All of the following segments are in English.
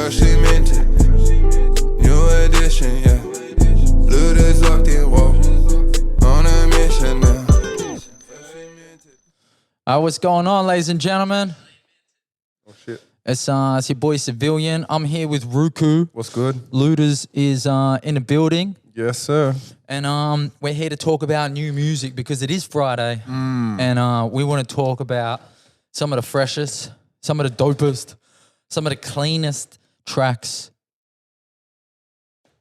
freshly minted. New edition, yeah. LOOTRS locked in, whoa. On a mission now. What's going on, ladies and gentlemen? Oh shit. It's your boy Civilian. I'm here with Ruku. What's good? LOOTRS is in the building. Yes, sir. And we're here to talk about new music because it is Friday. And we want to talk about some of the freshest, some of the dopest, some of the cleanest tracks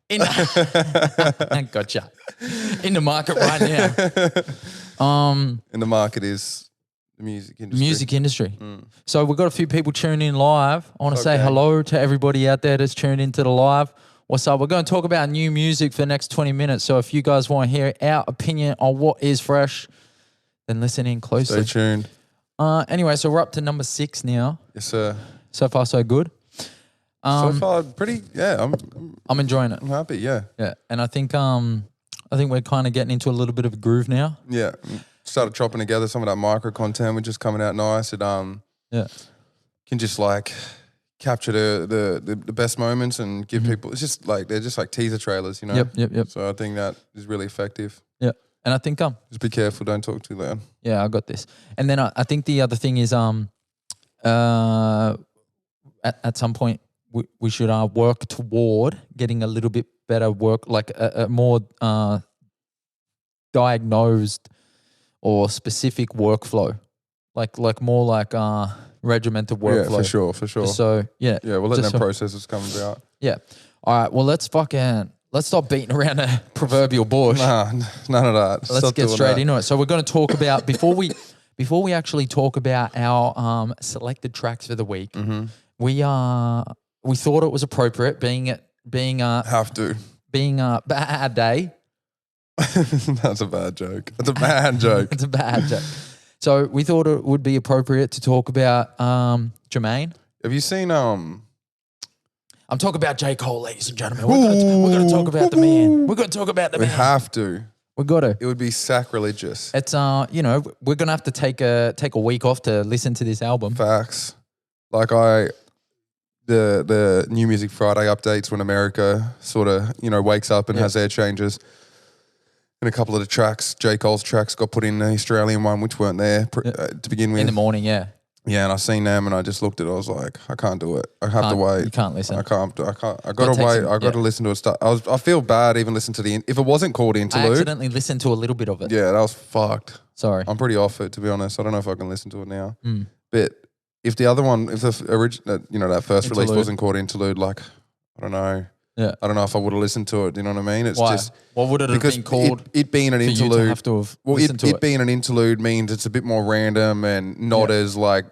in gotcha. In the market right now. In the market is the music industry. So we've got a few people tuning in live. I want to say hello to everybody out there that's tuned into the live. What's up? We're going to talk about new music for the next 20 minutes. So if you guys want to hear our opinion on what is fresh, then listen in closely. Stay tuned. Anyway, so we're up to number 6 now. Yes, sir. So far, so good. So far, pretty. Yeah, I'm enjoying it. I'm happy. Yeah. Yeah, and I think we're kind of getting into a little bit of a groove now. Yeah. Started chopping together some of that micro content, which is coming out nice. It can just like capture the best moments and give people. It's just like they're just like teaser trailers, you know. Yep. So I think that is really effective. Yeah, and I think just be careful, don't talk too loud. Yeah, I got this. And then I think the other thing is at some point we should work toward getting a little bit better work, like a more diagnosed or specific workflow, like more like regimented workflow. Yeah, for sure. So yeah, we'll let them processes come about. Yeah. All right. Well, let's stop beating around the proverbial bush. Nah, none of that. Let's get straight into it. So we're going to talk about before we actually talk about our selected tracks for the week. We thought it was appropriate being a bad day. That's a bad joke. That's a bad joke. It's a bad joke. So we thought it would be appropriate to talk about Jermaine. Have you seen I'm talking about J.Cole, ladies and gentlemen. We're going to talk about the man. We're going to talk about the man. We have to. We got to. It would be sacrilegious. It's we're going to have to take a week off to listen to this album. Facts. Like the New Music Friday updates when America sort of, wakes up and has their changes. And a couple of the tracks, J.Cole's tracks got put in the Australian one, which weren't there to begin with. In the morning, yeah. Yeah, and I seen them and I just looked at it. I was like, I can't do it. I have to wait. You can't listen. I can't. I got to wait. I got to listen to it. I feel bad even listening to if it wasn't called Interlude. I accidentally listened to a little bit of it. Yeah, that was fucked. Sorry. I'm pretty off it, to be honest. I don't know if I can listen to it now. But if the other one, if the original, that first release wasn't called Interlude, like, I don't know. Yeah. I don't know if I would have listened to it. You know what I mean? It's just what would it have been called? It being an interlude. You to have to have listened to it being an interlude means it's a bit more random and not as like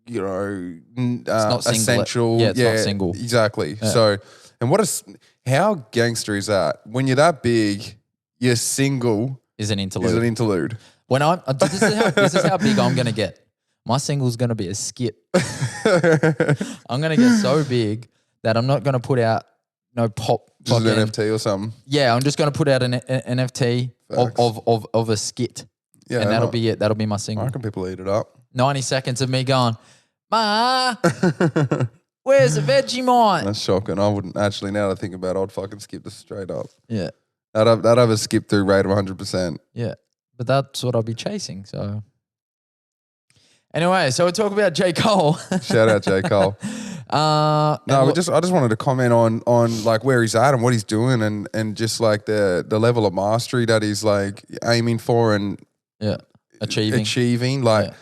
essential. Yeah, it's not single. Exactly. Yeah. So, and how gangster is that? When you're that big, your single is an interlude. When this is how big I'm gonna get. My single's gonna be a skit. I'm gonna get so big that I'm not gonna put out no pop. Just an NFT or something. Yeah, I'm just going to put out an NFT of a skit. Yeah, and that'll be it. That'll be my single. I reckon people eat it up. 90 seconds of me going, Ma, where's the Vegemite? That's shocking. I wouldn't actually, now that I think about it, I'd fucking skip this straight up. Yeah. That'd have a skip through rate of 100%. Yeah. But that's what I'll be chasing, so. Anyway, so we're talking about J. Cole. Shout out J. Cole. I just wanted to comment on like where he's at and what he's doing and just like the level of mastery that he's like aiming for and achieving. Like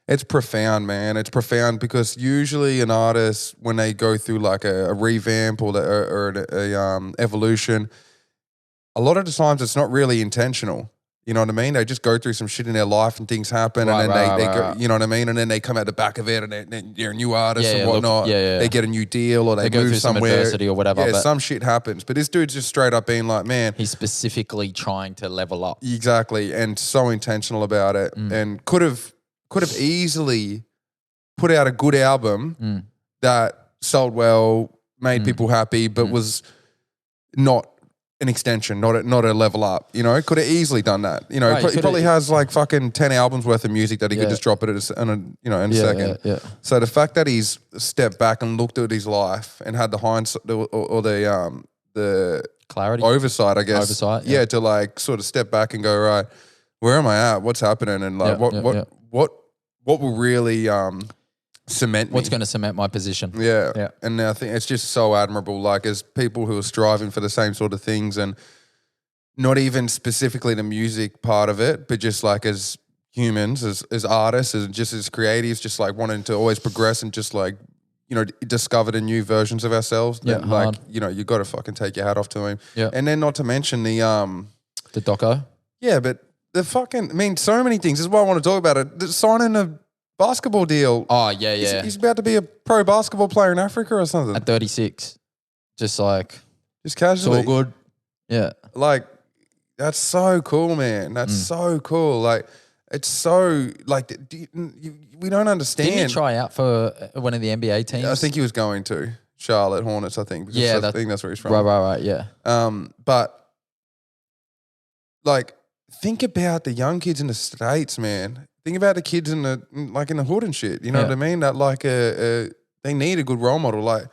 it's profound, man. It's profound because usually an artist when they go through like a revamp or a evolution, a lot of the times it's not really intentional. You know what I mean? They just go through some shit in their life and things happen and then they go, you know what I mean? And then they come out the back of it and they're a new artist and whatnot. They get a new deal or they go move through somewhere. Some adversity or whatever. Yeah, some shit happens. But this dude's just straight up being like, man. He's specifically trying to level up. Exactly. And so intentional about it. And could have easily put out a good album that sold well, made people happy, but was not an extension, not a level up. You know, could have easily done that. You know, Right, he probably has like fucking 10 albums worth of music that he could just drop it in a second. Yeah. So the fact that he's stepped back and looked at his life and had the hindsight or the Clarity, oversight, I guess. Oversight, yeah, to like sort of step back and go, right, where am I at? What's happening? And like, what will really cement me? What's going to cement my position? Yeah. And I think it's just so admirable, like as people who are striving for the same sort of things, and not even specifically the music part of it, but just like as humans, as artists, and just as creatives, just like wanting to always progress and just like, you know, discover the new versions of ourselves. Yeah, then, like, you know, you got to fucking take your hat off to him. Yeah. And then not to mention the doco. Yeah, but the fucking, I mean, so many things. This is why I want to talk about it. Signing a basketball deal. Oh, yeah. He's about to be a pro basketball player in Africa or something. At 36. Just casually. It's all good. Yeah. Like, that's so cool, man. That's so cool. Like, it's so, like, we don't understand. Didn't he try out for one of the NBA teams? I think he was going to. Charlotte Hornets, I think. Yeah. I think that's where he's from. Right, yeah. But, like, think about the young kids in the States, man. Think about the kids in the hood and shit. You know what I mean? That like they need a good role model. Like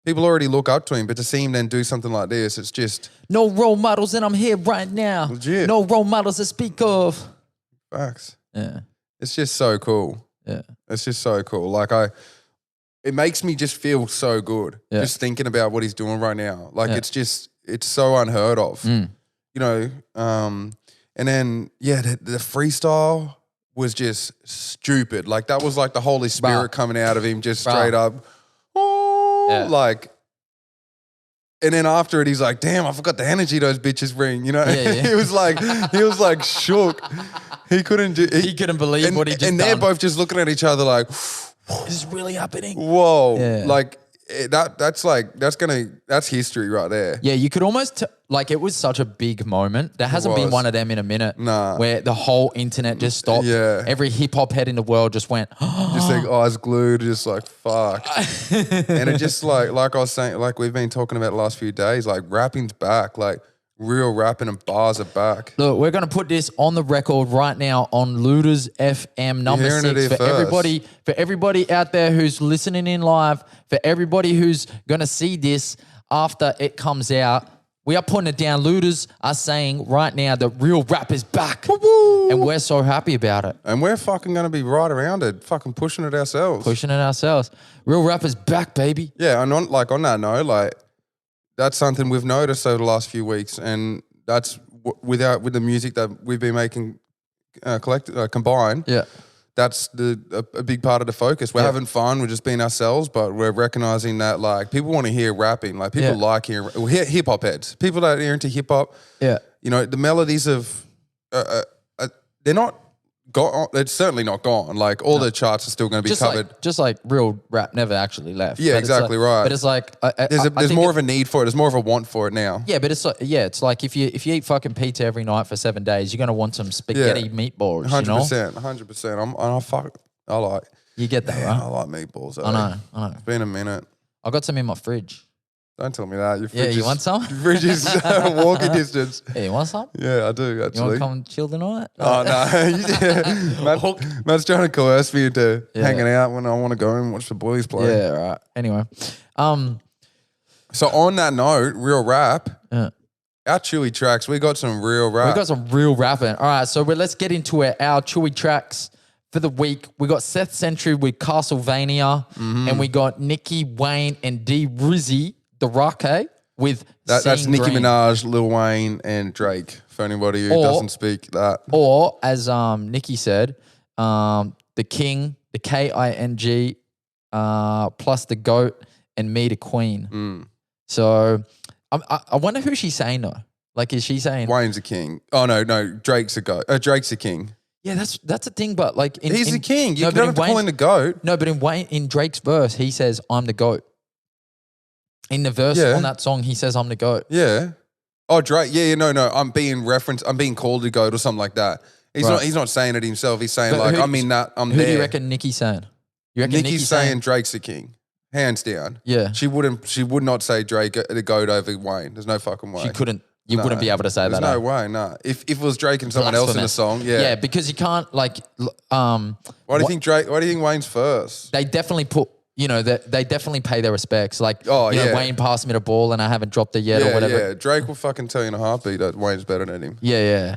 people already look up to him, but to see him then do something like this, it's just no role models, and I'm here right now. Legit. No role models to speak of. Facts. Yeah. It's just so cool. Yeah. It's just so cool. Like it makes me just feel so good just thinking about what he's doing right now. Like it's so unheard of. You know, and then the freestyle was just stupid. Like that was like the Holy Spirit coming out of him just straight up. Like, and then after it, he's like, damn, I forgot the energy those bitches bring, you know? he was like shook. He couldn't believe what he just done. And they're both just looking at each other like, this is really happening. Whoa. Yeah. Like that's history right there. Yeah, you could almost like it was such a big moment. There hasn't been one of them in a minute. Nah. Where the whole internet just stopped. Yeah. Every hip hop head in the world just went, just like eyes glued, just like fuck. And it just like I was saying, like we've been talking about the last few days, like rapping's back, like real rapping and bars are back. Look, we're going to put this on the record right now on LOOTRS FM number 6 for everybody out there who's listening in live, for everybody who's going to see this after it comes out. We are putting it down. LOOTRS are saying right now that real rap is back. Woo-woo. And we're so happy about it. And we're fucking going to be right around it, fucking pushing it ourselves. Real rap is back, baby. Yeah, and on that note, like, that's something we've noticed over the last few weeks, and that's with the music that we've been making combined. Yeah, that's a big part of the focus. We're having fun. We're just being ourselves, but we're recognizing that like people want to hear rapping. Like people like hearing hip hop heads. People that are into hip hop. Yeah, you know the melodies of they're not gone. It's certainly not gone. Like all the charts are still going to be covered. Just like real rap never actually left. Yeah, exactly right. But it's like there's more of a need for it. There's more of a want for it now. Yeah, but it's like if you eat fucking pizza every night for 7 days, you're going to want some spaghetti meatballs. 100%. I like. You get that, right? I like meatballs. I know. It's been a minute. I got some in my fridge. Don't tell me that. Your fridge you want some? Your fridge is walking distance. Yeah, you want some? Yeah, I do, actually. You want to come chill tonight? Oh, no. Matt's trying to coerce me into hanging out when I want to go and watch the boys play. Yeah, right. Anyway. So on that note, real rap, our chewy tracks, we got some real rap. We got some real rapping. All right, so let's get into it. Our chewy tracks for the week. We got Seth Sentry with Castlevania, and we got Nicki, Wayne, and D Rizzy, the Rocket, with that's Nicki Green. Minaj, Lil Wayne, and Drake. For anybody who doesn't speak that, or as Nicki said, the King, the KING, plus the Goat, and me, the Queen. So I wonder who she's saying though. Like, is she saying Wayne's a king? Oh no, Drake's a goat. Drake's a king. Yeah, that's a thing. But like, he's the king. You don't have to call him the goat. No, but in Drake's verse, he says, "I'm the goat." In the verse on that song, he says, "I'm the goat." Yeah. Oh, Drake. Yeah, no. I'm being called a goat or something like that. He's not saying it himself. He's saying I'm there. Who do you reckon Nicki's saying? You reckon Nicki's saying Drake's the king, hands down. Yeah. She would not say Drake the goat over Wayne. There's no fucking way. She couldn't. You wouldn't be able to say There's that. no way, no. If it was Drake and someone else in the song, yeah. Yeah, because you can't like. Why do you think Drake? Why do you think Wayne's first? They definitely put. They definitely pay their respects. Like, Wayne passed me the ball and I haven't dropped it yet or whatever. Yeah, Drake will fucking tell you in a heartbeat that Wayne's better than him. Yeah.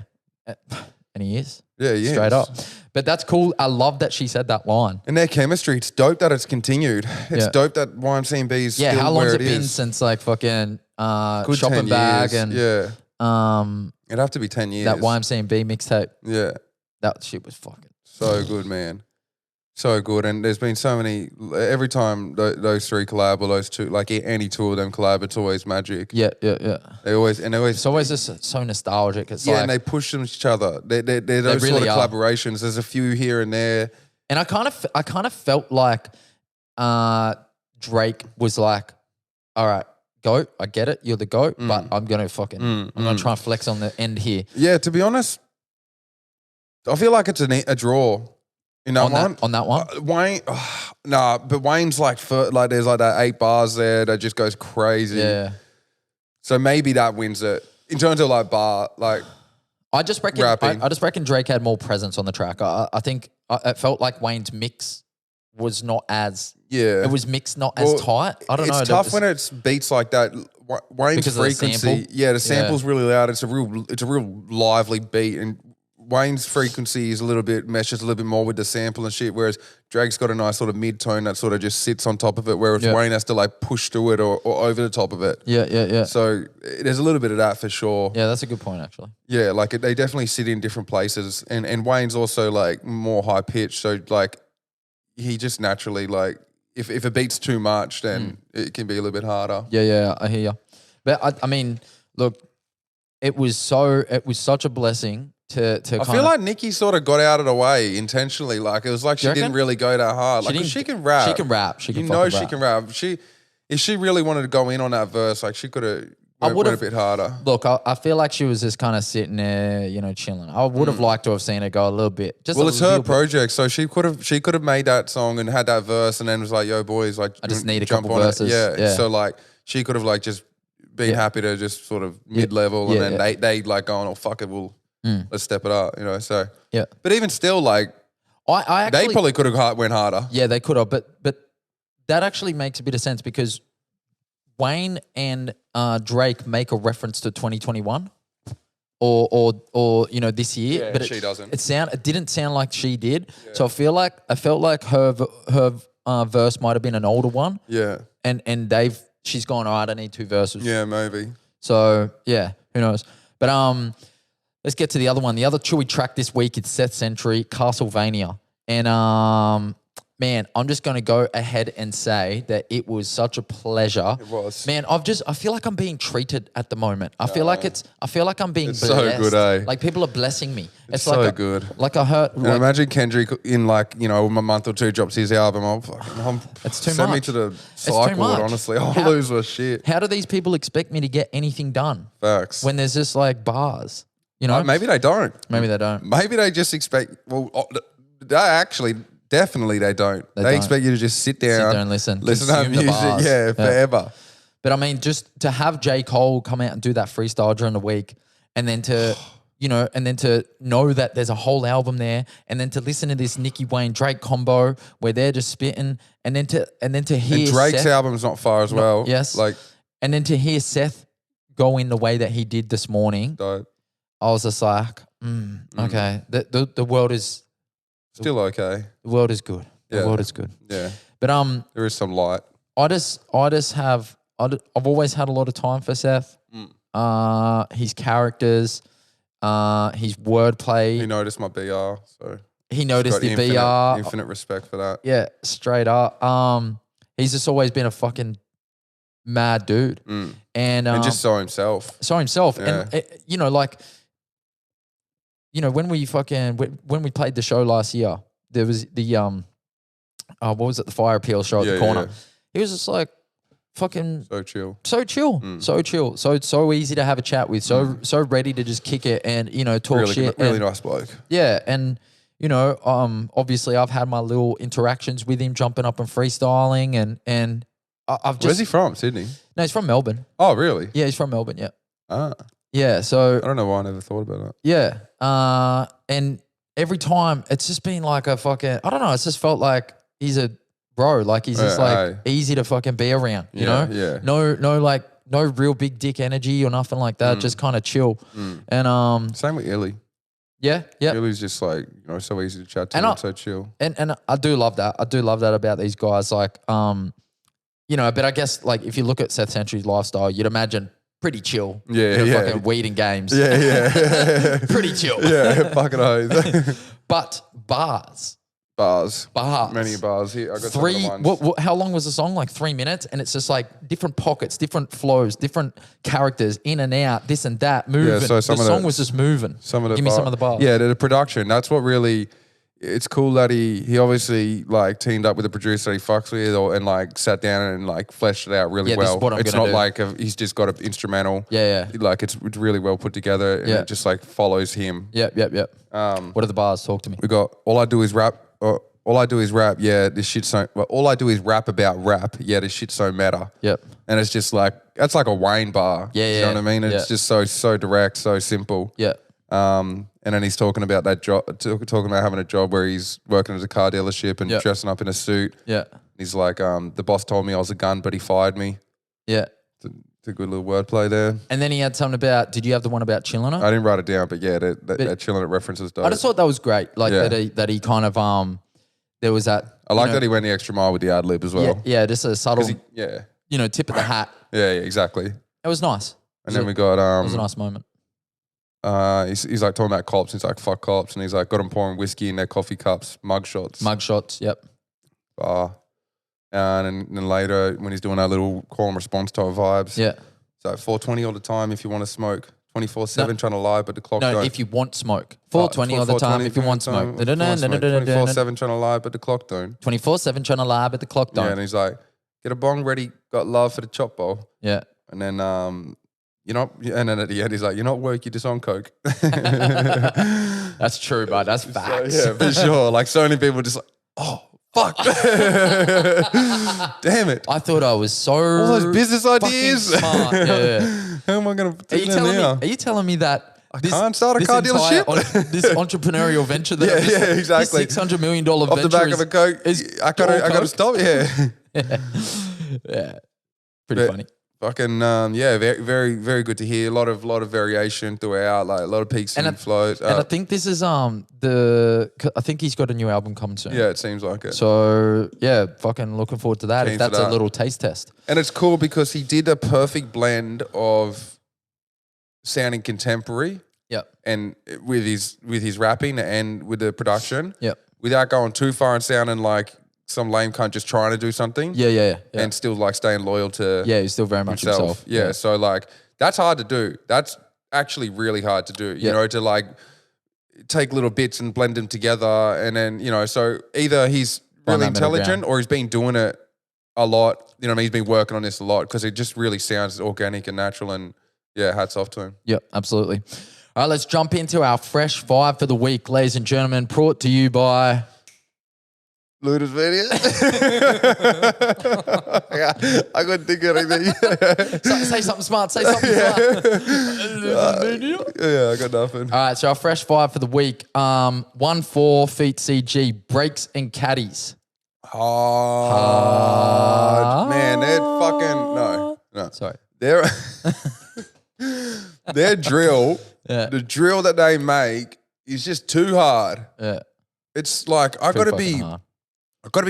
And he is. Yeah, he is. Straight up. But that's cool. I love that she said that line. And their chemistry, it's dope that it's continued. It's dope that YMCMB is still how long where has it been since like fucking Good Shopping 10 Bag years. and it'd have to be 10 years. that YMCMB mixtape? Yeah. That shit was fucking so good, man. So good. And there's been so many, every time those three collab or those two, like any two of them collab, it's always magic. Yeah. It's always just so nostalgic. It's and they push each other. They're those really sort of are. collaborations. There's a few here and there. And I kind of felt like Drake was like, all right, GOAT, I get it, you're the GOAT, but I'm gonna I'm gonna try and flex on the end here. Yeah, to be honest, I feel like it's a draw. You know, on that one, Wayne, but Wayne's like there's like that 8 bars there that just goes crazy. Yeah. So maybe that wins it in terms of like bar, like. I just reckon. Rapping. I just reckon Drake had more presence on the track. I think it felt like Wayne's mix was not as. Yeah. It was mixed not as tight. I don't know. It's tough when it's beats like that. Wayne's Because of the frequency, sample? the sample's really loud. It's a real lively beat, and Wayne's frequency is meshes a little bit more with the sample and shit, whereas Drake's got a nice sort of mid-tone that sort of just sits on top of it, whereas Wayne has to like push through it or over the top of it. Yeah. So there's a little bit of that for sure. Yeah, that's a good point actually. Yeah, like they definitely sit in different places, and Wayne's also like more high-pitched, so like he just naturally like if it beats too much, then it can be a little bit harder. Yeah, I hear you. But I mean, look, it was such a blessing to I feel like Nicki sort of got out of the way intentionally. Like it was like she didn't really go that hard. Like she can rap. She can rap. She can she can rap. If she really wanted to go in on that verse, like she could have went a bit harder. Look, I feel like she was just kind of sitting there, chilling. I would have liked to have seen her go a little bit. It's her project, so she could have made that song and had that verse, and then was like, "Yo, boys, like I just need a jump couple on verses." it." Yeah. So like she could have like just been happy to just sort of mid-level, and then they like going, "Oh fuck it, let's step it up," So yeah. But even still, like I actually, they probably could have went harder. Yeah, they could have, but that actually makes a bit of sense because Wayne and Drake make a reference to 2021 or this year, but she doesn't. It didn't sound like she did. Yeah. So I felt like her verse might have been an older one. Yeah, and she's gone, all right, I need 2 verses. Yeah, maybe. So yeah, who knows? But let's get to the other one. The other chewy track this week is Seth Sentry, Castlevania. And man, I'm just going to go ahead and say that it was such a pleasure. It was. Man, I feel like I'm being treated at the moment. I feel like I'm being blessed. So good, eh? Like people are blessing me. It's so like good. Like I heard. And imagine Kendrick in like, a month or two drops his album. It's too send much. me to the cycle, honestly. I'll lose my shit. How do these people expect me to get anything done? Facts. When there's just like bars, Maybe they don't. Maybe they don't. Maybe they just expect, they actually... Definitely they don't. They expect you to just sit down and listen to that music, forever. But I mean, just to have J.Cole come out and do that freestyle during the week and then to, and then to know that there's a whole album there and then to listen to this Nicki Wayne Drake combo where they're just spitting and then to hear and Drake's Seth, album's not far as well. Yes. Like, and then to hear Seth go in the way that he did this morning, dope. I was just like, okay, the world is... Still okay. The world is good. The world is good. Yeah. But there is some light. I've always had a lot of time for Seth. His characters, his wordplay. He noticed my BR, so he noticed the BR. Infinite respect for that. Yeah, straight up. He's just always been a fucking mad dude, and just so himself. Yeah. And when we played the show last year, there was the what was it? The Fire Appeal show at the corner. Yeah. He was just like fucking so chill, so chill, so easy to have a chat with, so ready to just kick it and talk really, shit. Really nice bloke. Yeah, and obviously I've had my little interactions with him, jumping up and freestyling, and I've just. Where's he from? Sydney? No, he's from Melbourne. Oh, really? Yeah, he's from Melbourne. Yeah. Ah. Yeah, so I don't know why I never thought about that. yeah, and every time it's just been like a fucking, I don't know, it's just felt like he's a bro, like he's just like easy to fucking be around, you know? Yeah. No real big dick energy or nothing like that, just kind of chill. And Same with Illy. yeah. Illy's just like, so easy to chat to and so chill. And I do love that. I do love that about these guys. Like, but I guess like if you look at Seth Sentry's lifestyle, you'd imagine pretty chill. Yeah. Fucking weed and games. Yeah. Pretty chill. Yeah, fucking oath. But bars. Many bars. Here, I got three. How long was the song? Like 3 minutes, and it's just like different pockets, different flows, different characters in and out, this and that, moving. Yeah, so the song was just moving. Give me some of the bars. Yeah, the production. That's what really. It's cool that he obviously like teamed up with a producer that he fucks with, and like sat down and like fleshed it out really well. It's not like he's just got an instrumental. Yeah. Like it's really well put together, and it just like follows him. Yep. What are the bars? Talk to me. We got all I do is rap. All I do is rap. Yeah, this shit's so. Well, all I do is rap about rap. Yeah, this shit's so meta. Yep. And it's just like that's like a Wayne bar. Yeah. You know what I mean? It's just so direct, so simple. Yeah. And then he's talking about that job, talking about having a job where he's working at a car dealership and dressing up in a suit. Yeah. He's like, the boss told me I was a gun, but he fired me. Yeah. It's a good little wordplay there. And then he had something about, did you have the one about chilling it? I didn't write it down, but yeah, that chilling it references dope. I just thought that was great. Like that he kind of, there was that. I like that he went the extra mile with the ad lib as well. Yeah, just a subtle, tip of the hat. Yeah, exactly. It was nice. And then we got... it was a nice moment. He's like talking about cops. He's like, fuck cops. And he's like, got them pouring whiskey in their coffee cups, mug shots. Yep. And then later when he's doing that little call and response type vibes. Yeah. So 420 all the time if you want to smoke. 24/7 trying to lie, but the clock don't. No, if you want smoke. 420 all the time if you want smoke. 24/7 trying to lie, but the clock don't. 24/7 trying to lie, but the clock don't. Yeah, and he's like, get a bong ready, got love for the chop bowl. Yeah. And then, and then at the end, he's like, you're not woke, you're just on coke. That's true, but that's facts. So, yeah, for sure. Like so many people just like, oh, fuck. Damn it. I thought I was so all those business ideas. Smart. Yeah. How am I going to do that now? Are you telling me that I can't start a car dealership? This entrepreneurial venture that exactly. This $600 million off venture the back of a coke. I gotta stop. Yeah. Pretty funny. Fucking very, very, very good to hear. A lot of variation throughout, like a lot of peaks and flows. And I think this is I think he's got a new album coming soon. Yeah, it seems like it. So yeah, fucking looking forward to that. If that's a little taste test. And it's cool because he did a perfect blend of sounding contemporary. Yep. And with his rapping and with the production. Yep. Without going too far and sounding like some lame cunt just trying to do something. Yeah. And still like staying loyal to he's still very much himself. Yeah. So like that's hard to do. That's actually really hard to do. You know, to like take little bits and blend them together and then, so either he's really intelligent or he's been doing it a lot. You know what I mean? He's been working on this a lot because it just really sounds organic and natural and hats off to him. Yep, absolutely. All right, let's jump into our fresh five for the week, ladies and gentlemen, brought to you by LOOTRS video. I couldn't think of anything. Say something smart. Say something smart. I got nothing. All right, so our fresh five for the week. 1-4 feet CG breaks and caddies. Hard. Man, they're fucking no. Sorry. Their drill, the drill that they make is just too hard. Yeah. It's like I gotta be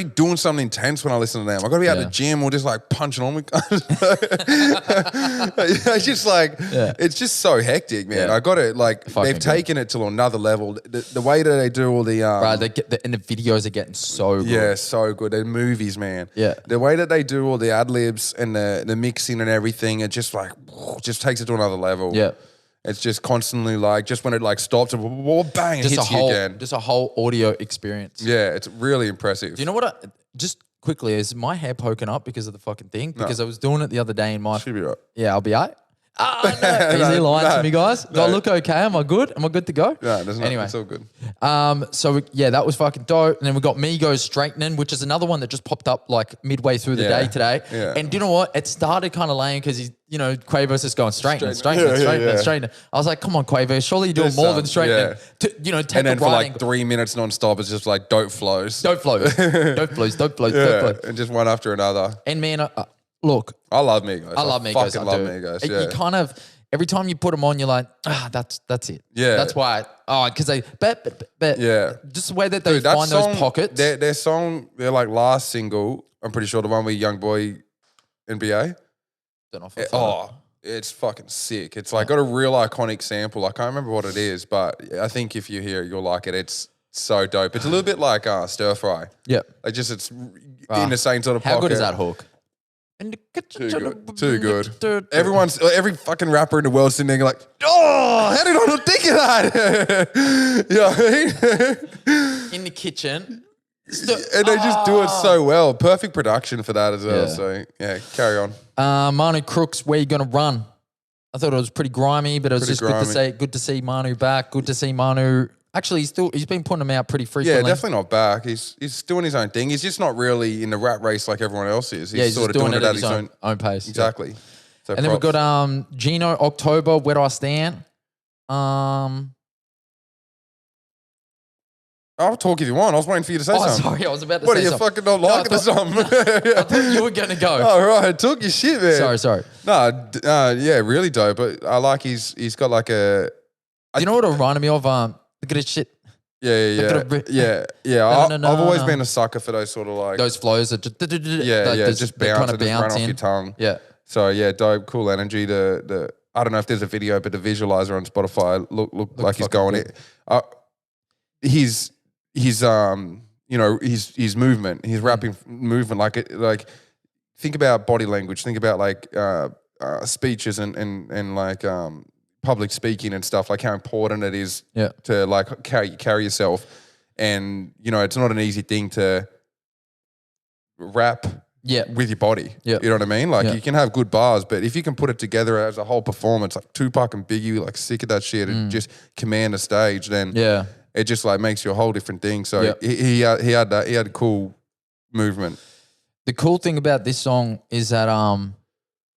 doing something intense when I listen to them. I gotta be at the gym or just like punching on with it's just like it's just so hectic, man. I gotta like they've taken it to another level. The way that they do all the and the videos are getting so good. Yeah, so good. The movies, man. Yeah. The way that they do all the ad libs and the mixing and everything, it just like just takes it to another level. Yeah. It's just constantly like, just when it like stops, and bang, it hits you again. Just a whole audio experience. Yeah, it's really impressive. Do you know what? Just quickly, is my hair poking up because of the fucking thing? Because I was doing it the other day in my... Should be right. Yeah, I'll be all right. No. Is he lying to me, guys? Do I no. look okay? Am I good? Am I good to go? No, there's not. Anyway. It's all good. That was fucking dope. And then we got Migos Straightening, which is another one that just popped up like midway through the day today. Yeah. And do you know what? It started kind of lame because he's, Quavo's just going straightening. I was like, come on, Quavo, surely you're doing more than straightening. Take and then the for writing. like 3 minutes non-stop, it's just like dope flows. Dope flows. Dope flows. And just one after another. And man, look. I love Migos. I love Migos. Fucking love Migos. Yeah. You kind of, every time you put them on, you're like, that's it. Yeah. That's why. Because they, but yeah. just the way that they find those pockets. Their song, their like last single, I'm pretty sure the one with Young Boy NBA. Don't know if I it's fucking sick. It's like got a real iconic sample. I can't remember what it is, but I think if you hear it, you'll like it. It's so dope. It's a little bit like Stir Fry. Yeah. Like just it's in the same sort of How pocket. good is that hook? Too good. Every fucking rapper in the world sitting there like, oh, how did I not think of that? You know what I mean? In the kitchen. And they just do it so well. Perfect production for that as well. Yeah. So yeah, carry on. Manu Crooks, Where You Gonna Run? I thought it was pretty grimy, but it was just good to see Manu back. Good to see Manu. Actually, he's been putting them out pretty frequently. Yeah, definitely not back. He's doing his own thing. He's just not really in the rat race like everyone else is. He's sort just of doing it at his own pace. Exactly. Yeah. So and then we've got Gino October, Where Do I Stand? I'll talk if you want. I was waiting for you to say something. Sorry, I was about to what say are you fucking not liking the song? I thought you were going to go. Oh, right. Talk your shit, man. Sorry. Yeah, really dope. But I like he's got like a... You know what it reminded me of? Look at this shit. Yeah. I've always been a sucker for those sort of like... Those flows that just... just bounce kind of and just run off in. your tongue. Yeah. So yeah, dope, cool energy. I don't know if there's a video, but the visualizer on Spotify look like he's going it. His movement, his rapping movement, like think about body language, think about like speeches and like public speaking and stuff, like how important it is to like carry yourself. And it's not an easy thing to rap with your body. You know what I mean? Like you can have good bars, but if you can put it together as a whole performance, like Tupac and Biggie, like sick of that shit and just command a stage, then it just like makes you a whole different thing. So he had that. He had a cool movement. The cool thing about this song is that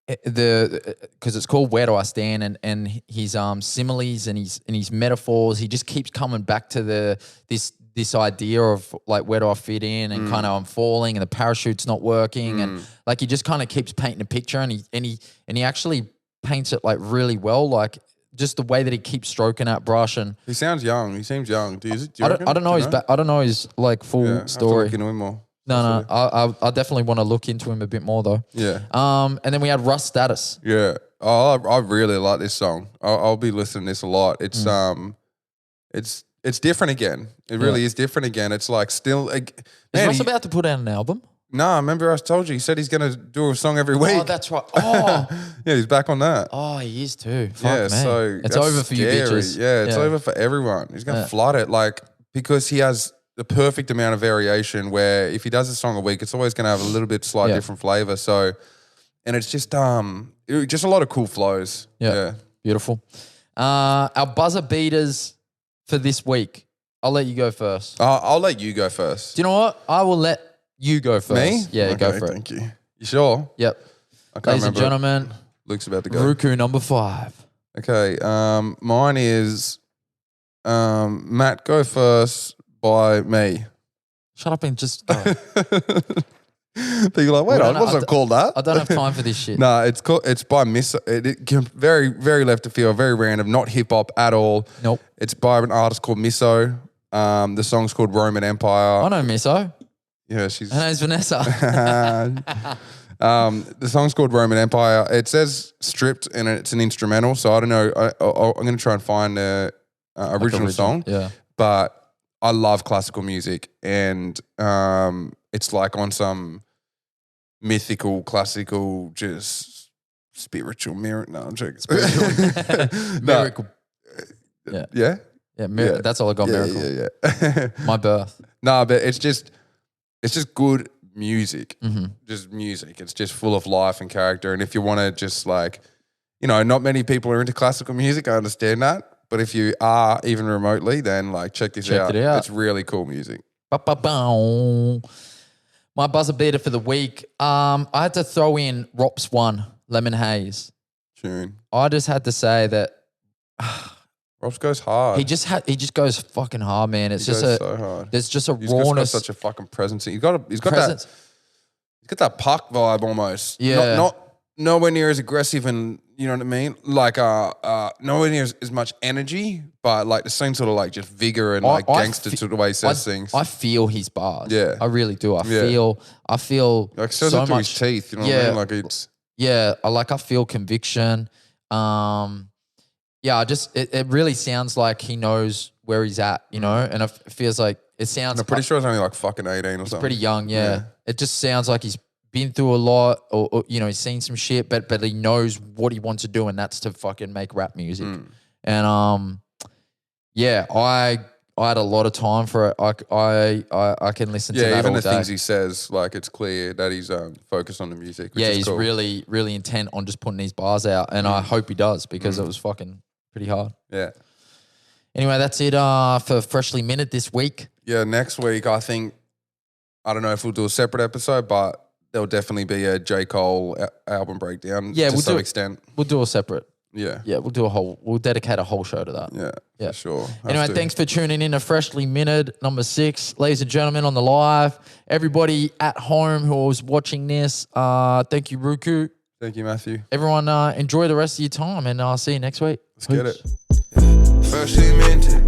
because it's called Where Do I Stand, and his similes and his metaphors, he just keeps coming back to this idea of like, where do I fit in, and kind of I'm falling and the parachute's not working, and like he just kind of keeps painting a picture, and he actually paints it like really well, like just the way that he keeps stroking that brush. And he sounds young. He seems young. I don't know his I don't know his like full story. I have to look into him more. No. I definitely want to look into him a bit more though. Yeah. And then we had Rust Status. Yeah. Oh, I really like this song. I'll be listening to this a lot. It's it's different again. It really is different again. It's like still. Is Russ about to put out an album? No, remember I told you. He said he's going to do a song every week. Oh, that's right. Oh. Yeah, he's back on that. Oh, he is too. Fuck, man. So it's over for you bitches. Yeah, it's over for everyone. He's going to flood it because he has the perfect amount of variation where if he does a song a week, it's always going to have a little bit slightly different flavor. So, and it's just a lot of cool flows. Yeah. Beautiful. Our buzzer beaters for this week. I'll let you go first. I'll let you go first. Do you know what? I will let you go first. Me? Yeah, okay, go for it. Thank you. You sure? Yep. Ladies and gentlemen, Luke's about to go. Ruku number 5. Okay. Mine is Matt, Go First by me. Shut up and just go. But you're like, wait, I wasn't called that. I don't have time for this shit. No, it's by Miss. Very, very left of field, very random, not hip hop at all. Nope. It's by an artist called Misso. The song's called Roman Empire. I know Misso. Yeah, her name's Vanessa. The song's called Roman Empire. It says stripped and it's an instrumental, so I don't know. I'm going to try and find the original song. Yeah. But I love classical music, and it's like on some mythical, classical, just spiritual miracle. No, I'm joking. Miracle. Yeah. Yeah, that's all I got. Miracle. Yeah. My birth. No, but it's just good music. Mm-hmm. Just music. It's just full of life and character. And if you want to just like, you know, not many people are into classical music. I understand that. But if you are even remotely, then like check this out. It's really cool music. Ba-ba-bow. My buzzer beater for the week. I had to throw in Rops 1, Lemon Haze. Tune. I just had to say that Rops goes hard. He just goes fucking hard, man. It's just so hard. There's just a He's rawness. got such a fucking presence. He's got that Puck vibe almost. Yeah. Not nowhere near as aggressive, and you know what I mean? Like nowhere near as much energy, but like the same sort of like just vigor and like gangster to the way he says things. I feel his bars. Yeah. I really do. I feel like says so it through much his teeth, you know what I mean? Like it's I feel conviction. It really sounds like he knows where he's at, you know, and it feels like it sounds. I'm pretty sure it's only like fucking 18 or something. Pretty young, yeah. It just sounds like he's been through a lot, or you know, he's seen some shit, but he knows what he wants to do, and that's to fucking make rap music. And I had a lot of time for it. I can listen to that even all the day. things he says, like it's clear that he's focused on the music. Which is he's cool. really, really intent on just putting these bars out, and I hope he does because it was fucking pretty hard. Yeah. Anyway, that's it for Freshly Minute this week. Yeah, next week I don't know if we'll do a separate episode, but there'll definitely be a J.Cole album breakdown. Yeah, to some extent. We'll do a separate. Yeah. Yeah, we'll dedicate a whole show to that. Yeah, for sure. Anyway, thanks for tuning in to Freshly Minute number 6. Ladies and gentlemen on the live, everybody at home who was watching this, thank you, Ruku. Thank you, Matthew. Everyone, enjoy the rest of your time, and I'll see you next week. Let's get it. Freshly minted.